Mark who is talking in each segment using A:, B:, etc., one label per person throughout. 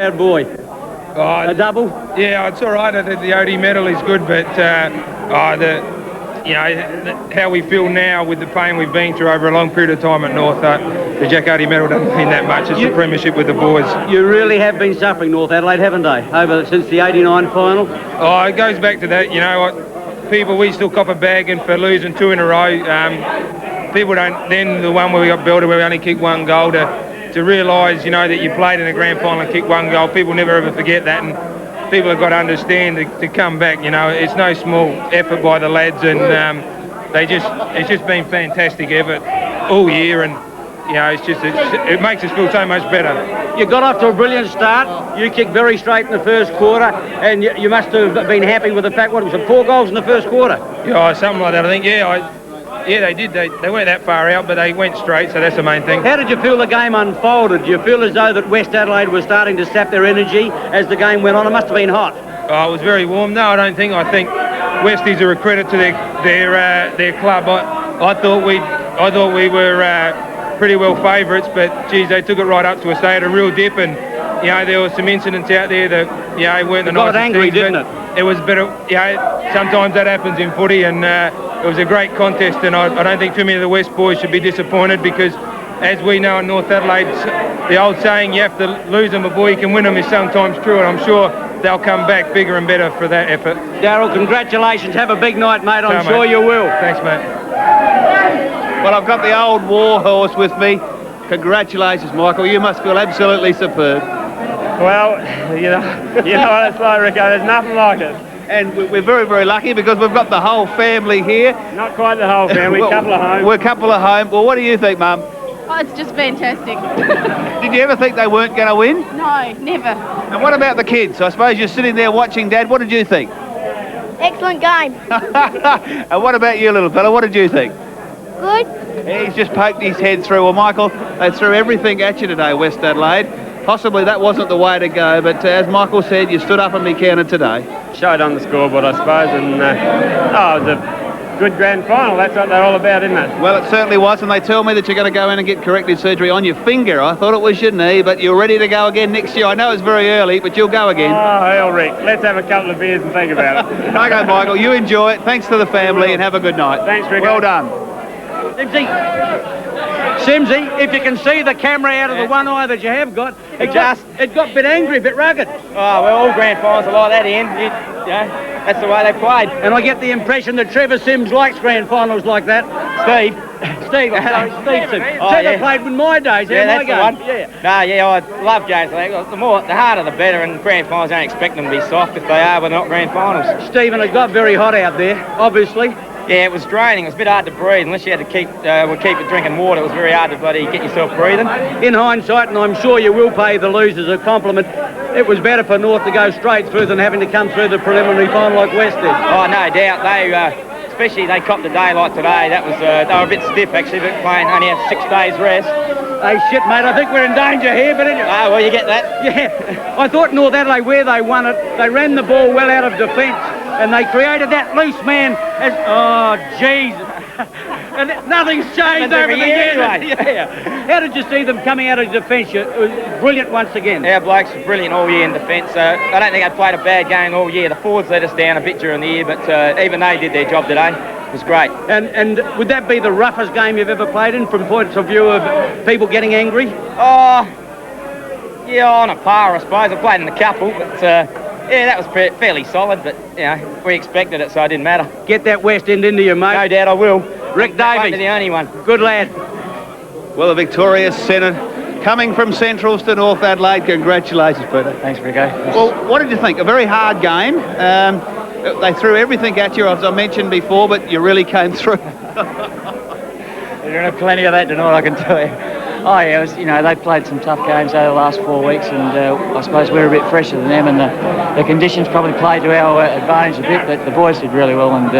A: Bad boy. A double?
B: Yeah, it's all right. I think the OD medal is good, but how we feel now with the pain we've been through over a long period of time at North, the Jack OD medal doesn't mean that much. It's the premiership with the boys.
A: You really have been suffering, North Adelaide, haven't they? Since the '89 final.
B: Oh, it goes back to that. You know what? People, we still cop a bagging for losing 2 in a row. People don't. Then the one where we got belted, where we only kicked 1 goal, to realise, that you played in a grand final and kicked 1 goal. People never ever forget that, and people have got to understand to come back. It's no small effort by the lads, and it's just been fantastic effort all year, and it makes us feel so much better.
A: You got off to a brilliant start. You kicked very straight in the first quarter, and you must have been happy with the fact, what was it, 4 goals in the first quarter?
B: Yeah, something like that, I think. Yeah, they did. They weren't that far out, but they went straight, so that's the main thing.
A: How did you feel the game unfolded? Did you feel as though that West Adelaide was starting to sap their energy as the game went on? It must have been hot.
B: Oh, it was very warm. No, I don't think. I think Westies are a credit to their club. I thought we were pretty well favourites, but geez, they took it right up to us. They had a real dip, and there were some incidents out there that weren't the nicest.
A: Got angry, didn't it?
B: It was better. Sometimes that happens in footy, and it was a great contest, and I don't think too many of the West boys should be disappointed, because as we know in North Adelaide, the old saying, you have to lose them before you can win them, is sometimes true, and I'm sure they'll come back bigger and better for that effort.
A: Darryl, congratulations. Have a big night, mate. I'm sure you will.
B: Thanks, mate.
C: Well, I've got the old war horse with me. Congratulations, Michael. You must feel absolutely superb.
D: Well, you know what it's like, Rico. There's nothing like it.
C: And we're very, very lucky because we've got the whole family here.
D: Not quite the whole family, a couple of home.
C: We're a couple of home. Well, what do you think, Mum?
E: Oh, it's just fantastic.
C: Did you ever think they weren't going to win?
E: No, never.
C: And what about the kids? I suppose you're sitting there watching Dad. What did you think?
E: Excellent game.
C: And what about you, little fella? What did you think?
E: Good.
C: He's just poked his head through. Well, Michael, they threw everything at you today, West Adelaide. Possibly that wasn't the way to go, but as Michael said, you stood up and be counted today.
D: Showed on the scoreboard, I suppose, and it was a good grand final. That's what they're all about, isn't it?
C: Well, it certainly was, and they tell me that you're going to go in and get corrective surgery on your finger. I thought it was your knee, but you're ready to go again next year. I know it's very early, but you'll go again.
D: Oh, hell, Rick. Let's have a couple of beers and think about it.
C: Okay, Michael, you enjoy it. Thanks to the family, and have a good night.
D: Thanks, Rick.
C: Well done.
A: Simsy, if you can see the camera out of the one eye that you have got, it got a bit angry, a bit rugged.
F: Oh, well, all grand finals are like that, Ian. That's the way they played.
A: And I get the impression that Trevor Sims likes grand finals like that.
F: Steve,
A: Steve Sims.
F: Oh,
A: Trevor played in my days.
F: That's the one.
A: Yeah.
F: I love games like that. The harder the better, and grand finals don't expect them to be soft. If they are, but not grand finals.
A: Stephen, it got very hot out there, obviously.
F: Yeah, it was draining. It was a bit hard to breathe. Unless you had to keep it drinking water, it was very hard to bloody get yourself breathing.
A: In hindsight, and I'm sure you will pay the losers a compliment, it was better for North to go straight through than having to come through the preliminary final like West did.
F: Oh, no doubt. Especially they copped a day like today. They were a bit stiff actually, but playing only had 6 days rest.
A: Hey, shit, mate, I think we're in danger here, but anyway.
F: Oh, well, you get that?
A: Yeah. I thought North Adelaide, where they won it, they ran the ball well out of defence, and they created that loose man as... Oh, Jesus. And nothing's changed over the years. Yeah. How did you see them coming out of defence? It was brilliant once again.
F: Our blokes were brilliant all year in defence. I don't think they played a bad game all year. The forwards let us down a bit during the year, but even they did their job today. It was great.
A: And would that be the roughest game you've ever played in from points of view of people getting angry?
F: Oh, yeah, on a par, I suppose. I played in a couple, but that was fairly solid, but we expected it, so it didn't matter.
A: Get that West End into you, mate.
F: No doubt I will.
A: Rick Davies,
F: the only one.
A: Good lad.
C: Well, a victorious Senate coming from Centrals to North Adelaide. Congratulations, Peter.
F: Thanks, Rico.
C: Well, what did you think? A very hard game. They threw everything at you, as I mentioned before, but you really came through.
F: There's plenty of that tonight, I can tell you.
G: Oh yeah, it was, they played some tough games over the last 4 weeks, and I suppose we're a bit fresher than them, and the conditions probably played to our advantage a bit, but the boys did really well and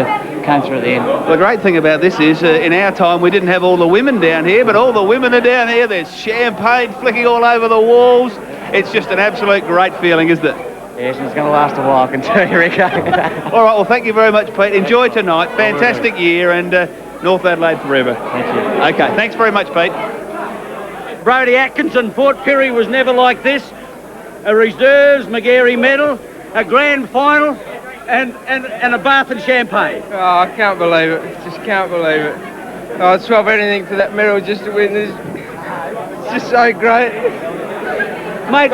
G: came through at the end.
C: The great thing about this is, in our time, we didn't have all the women down here, but all the women are down here. There's champagne flicking all over the walls. It's just an absolute great feeling, isn't it?
G: Yes, and it's going to last a while, I can tell you, Rico.
C: All right, well, thank you very much, Pete. Enjoy tonight. Fantastic year, and North Adelaide forever.
G: Thank you.
C: Okay, thanks very much, Pete.
A: Brodie Atkinson, Port Pirie was never like this. a reserves Magarey medal, a grand final, and a bath and champagne.
B: Oh, I can't believe it. Just can't believe it. Oh, I'd swap anything for that medal just to win this. It's just so great.
A: Mate,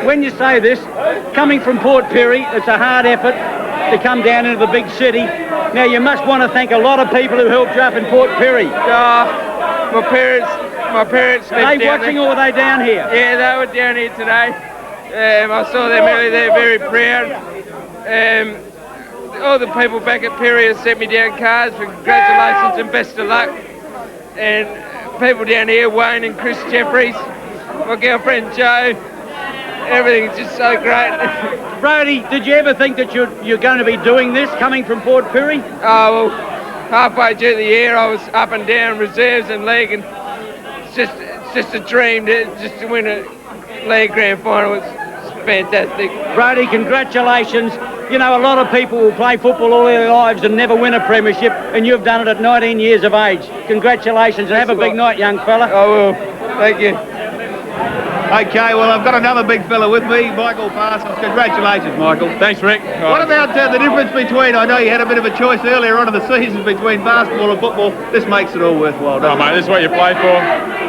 A: when you say this, coming from Port Pirie, it's a hard effort to come down into the big city. Now, you must want to thank a lot of people who helped you up in Port Pirie.
B: My parents
A: Are they watching or are they down here?
B: Yeah, they were down here today. I saw them earlier, they're very proud. All the people back at Pirie have sent me down cards for congratulations and best of luck. And people down here, Wayne and Chris Jeffries, my girlfriend Jo, everything's just so great.
A: Brody, did you ever think that you're going to be doing this, coming from Port Pirie?
B: Oh, well, halfway through the year I was up and down reserves and league, and it's just a dream to win a league grand final. It's fantastic.
A: Brody, congratulations. You know, a lot of people will play football all their lives and never win a premiership, and you've done it at 19 years of age. Congratulations, and have a big night, young fella.
B: I will. Thank you.
C: Okay, well, I've got another big fella with me, Michael Parsons. Congratulations, Michael.
H: Thanks, Rick.
C: What about the difference between, I know you had a bit of a choice earlier on in the season between basketball and football. This makes it all worthwhile, doesn't
H: mate, this is what you play for.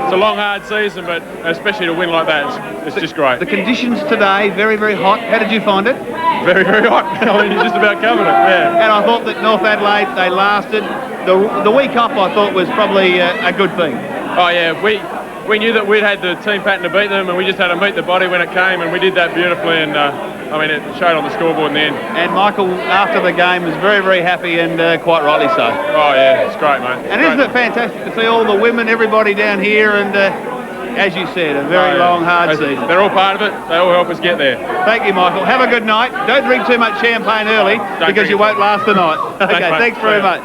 H: It's a long, hard season, but especially to win like that, it's just great.
C: The conditions today, very, very hot. How did you find it?
H: Very, very hot. I mean, you just about covered it, yeah.
C: And I thought that North Adelaide, they lasted. The week up, I thought, was probably a good thing.
H: Oh, yeah, we knew that we'd had the team pattern to beat them, and we just had to meet the body when it came, and we did that beautifully, and I mean, it showed on the scoreboard in the end.
C: And Michael, after the game, was very, very happy, and quite rightly so.
H: Oh, yeah, it's great, mate.
C: And isn't it fantastic to see all the women, everybody down here, and as you said, a very long, hard season.
H: They're all part of it. They all help us get there.
C: Thank you, Michael. Have a good night. Don't drink too much champagne early, because you won't last the night. Okay, thanks very much.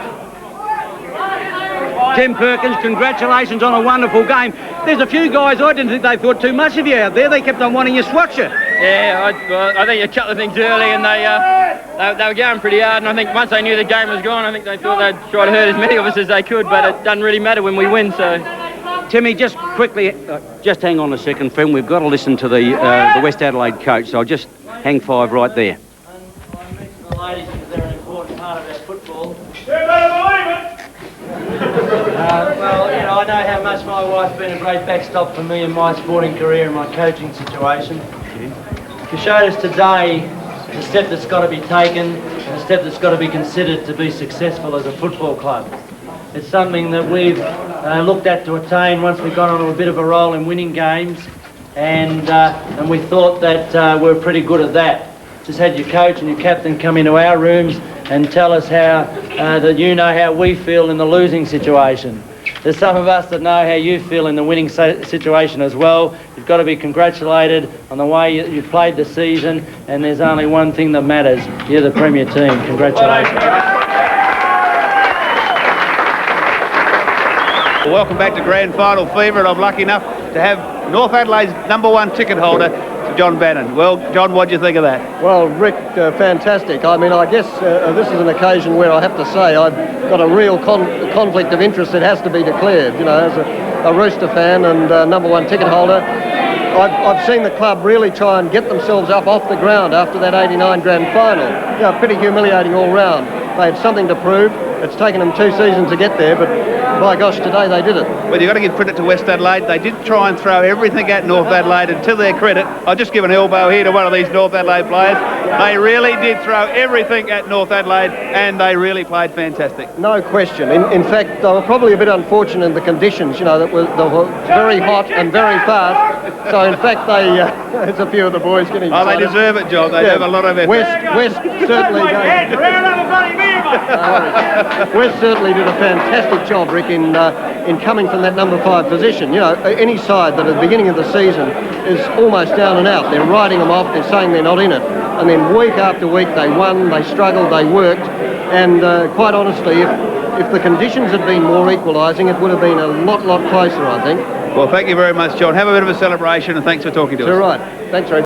A: Tim Perkins, congratulations on a wonderful game. There's a few guys, I didn't think they thought too much of you out there. They kept on wanting you to swatch you.
F: Yeah, I think a couple of things early, and they were going pretty hard, and I think once they knew the game was gone, I think they thought they'd try to hurt as many of us as they could, but it doesn't really matter when we win, so...
A: Timmy, just quickly, just hang on a second, friend. We've got to listen to the West Adelaide coach, so I'll just hang five right there.
G: The ladies, because they're an important part of our football. Well, you know, I know how much my wife's been a great backstop for me in my sporting career and my coaching situation. She showed us today the step that's got to be taken and the step that's got to be considered to be successful as a football club. It's something that we've looked at to attain once we got onto a bit of a roll in winning games, and we thought that we're pretty good at that. Just had your coach and your captain come into our rooms and tell us how that you know how we feel in the losing situation. There's some of us that know how you feel in the winning situation as well. You've got to be congratulated on the way you played the season, and there's only one thing that matters. You're the Premier team. Congratulations.
C: Well, welcome back to Grand Final Fever, and I'm lucky enough to have North Adelaide's #1 ticket holder, John Bannon. Well, John, what do you think of that?
I: Well, Rick, fantastic. I mean, I guess this is an occasion where I have to say I've got a real conflict of interest that has to be declared. You know, as a Rooster fan and #1 ticket holder, I've seen the club really try and get themselves up off the ground after that '89 grand final. You know, pretty humiliating all round. They had something to prove. It's taken them 2 seasons to get there, but by gosh, today they did it.
C: Well, you've got to give credit to West Adelaide. They did try and throw everything at North Adelaide, and to their credit, I'll just give an elbow here to one of these North Adelaide players. They really did throw everything at North Adelaide, and they really played fantastic.
I: No question. In fact, they were probably a bit unfortunate in the conditions, you know, that were very hot and very fast. So, in fact, there's a few of the boys getting excited.
C: Oh, they deserve it, John. They have a lot of effort.
I: West certainly West certainly did a fantastic job, Rick, in coming from that #5 position. You know, any side that at the beginning of the season is almost down and out, they're writing them off, they're saying they're not in it. And then week after week they won, they struggled, they worked, and quite honestly, if the conditions had been more equalising, it would have been a lot closer, I think.
C: Well, thank you very much, John. Have a bit of a celebration, and thanks for talking to us.
I: All right. Thanks, Ray.